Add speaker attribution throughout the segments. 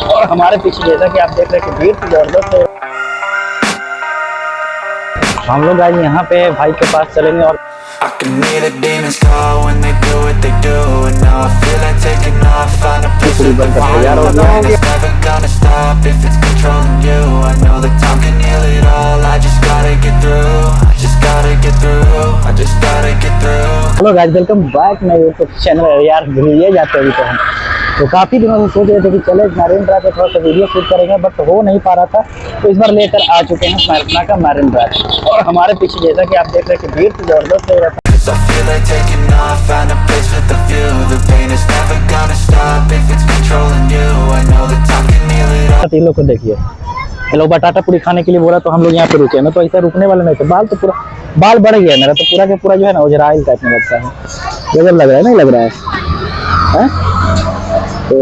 Speaker 1: और हमारे पीछे जैसा कि आप देख रहे हैं कि भीड़ तो जबरदस्त है। हम लोग आज यहाँ पे भाई के पास चलेंगे और पूरी बनकर तैयार हो गया। Hello guys, welcome back my YouTube channel. यार भूलिए जाते अभी तो हम तो काफ़ी दिनों से सोच रहे थे कि चले मैरिन ड्राइव पे थोड़ा सा वीडियो शूट करेंगे, बट हो नहीं पा रहा था। तो इस बार लेकर आ चुके हैं पटना का मैरिन ड्राइव। और हमारे पीछे जैसा कि आप देख रहे हैं कि भीड़ तो जबरदस्त हो रहा था। तीन लोग को देखिए, लोग बटाटा पूरी खाने के लिए बोला तो हम लोग यहाँ पे रुके। मैं तो ऐसा रुकने वाले नहीं थे, बाल बढ़ गया मेरा तो पूरा के पूरा जो है ना उजराइल टाइप में लगता है। गजब लग रहा है, नहीं लग रहा है? तो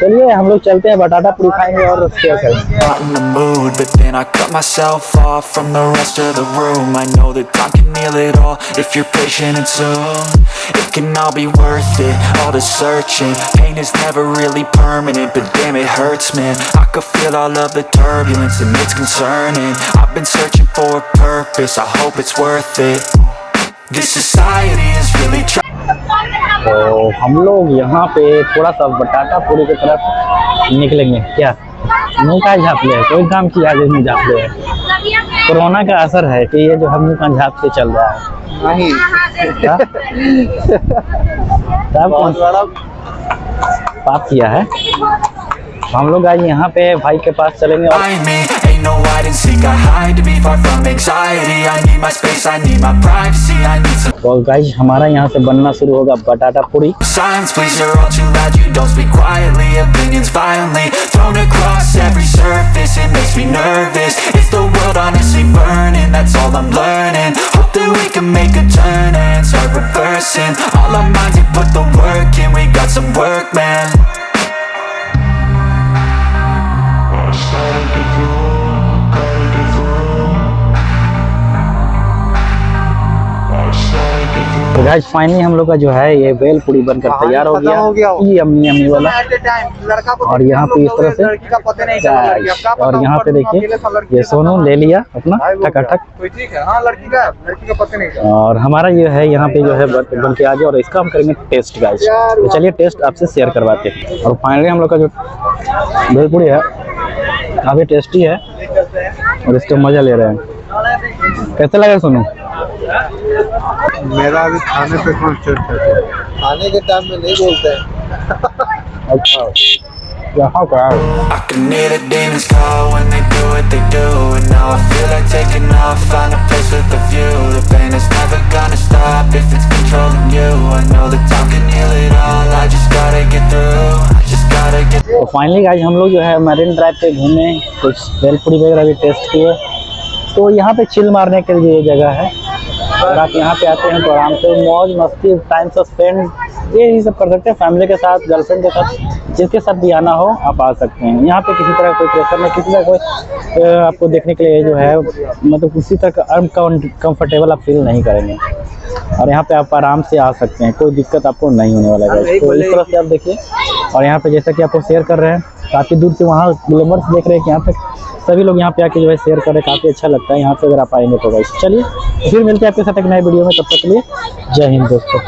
Speaker 1: चलिए हम लोग चलते हैं, बटाटा पूरी खाएंगे और शेयर करेंगे। तो हम लोग यहाँ पे थोड़ा सा बटाटा पूरी की तरफ निकलेंगे। क्या मुँह का झाँप ले, कोई काम किया आज मुँह झाँप ले। कोरोना का असर है कि ये जो हम मुँह का झाँप से चल रहा है। नहीं बहुत बड़ा पाप किया है। हम लोग आज यहाँ पे भाई के पास चलेंगे और गाइस हमारा यहाँ से बनना शुरू होगा बटाटा पूरी। तो गाइस फाइनली हम लोग का जो है ये बेल पूरी बनकर तैयार हो गया। ये अम्मी वाला और यहाँ पे इस तरह से और यहाँ पे देखिए ये सोनू ले लिया अपना ठक। और हमारा ये है यहाँ पे जो है बन के आ गया और इसका हम करेंगे टेस्ट गाइस। तो चलिए टेस्ट आपसे शेयर करवाते हैं। और फाइनली हम लोग का जो बेल पूरी है काफी टेस्टी है और इसका मजा ले रहे हैं। कैसे लगा सोनू?
Speaker 2: मेरा अभी खाने पे कॉन्सेंट्रेट है, खाने के टाइम में नहीं बोलते हैं। अच्छा यहाँ का
Speaker 1: तो फाइनली गाइस हम लोग जो है मैरिन ड्राइव पे घूमे, कुछ भेलपुरी वगैरह भी टेस्ट किए। तो यहाँ पे चिल मारने के लिए ये जगह है। अगर आप यहाँ पे आते हैं तो आराम से मौज मस्ती टाइम स्पेंड ये सब कर सकते हैं फैमिली के साथ, गर्लफ्रेंड के साथ, जिसके साथ भी आना हो आप आ सकते हैं। यहाँ पे किसी तरह कोई प्रेशर नहीं, किसी तरह कोई आपको देखने के लिए जो है मतलब किसी तरह का अनकंफर्टेबल आप फील नहीं करेंगे। और यहाँ पे आप आराम से आ सकते हैं, कोई दिक्कत आपको नहीं होने वाला है। तो इस तरह से आप देखिए। और यहाँ पे जैसा कि आपको शेयर कर रहे हैं, काफ़ी दूर से वहाँ ग्लूमर्स देख रहे हैं कि यहाँ पे सभी लोग यहाँ पे आके जो है शेयर कर रहे हैं। काफ़ी अच्छा लगता है यहाँ पे अगर आप आएंगे तो गाइस। चलिए फिर मिलते हैं आपके साथ एक नए वीडियो में, तब तक के लिए जय हिंद दोस्तों।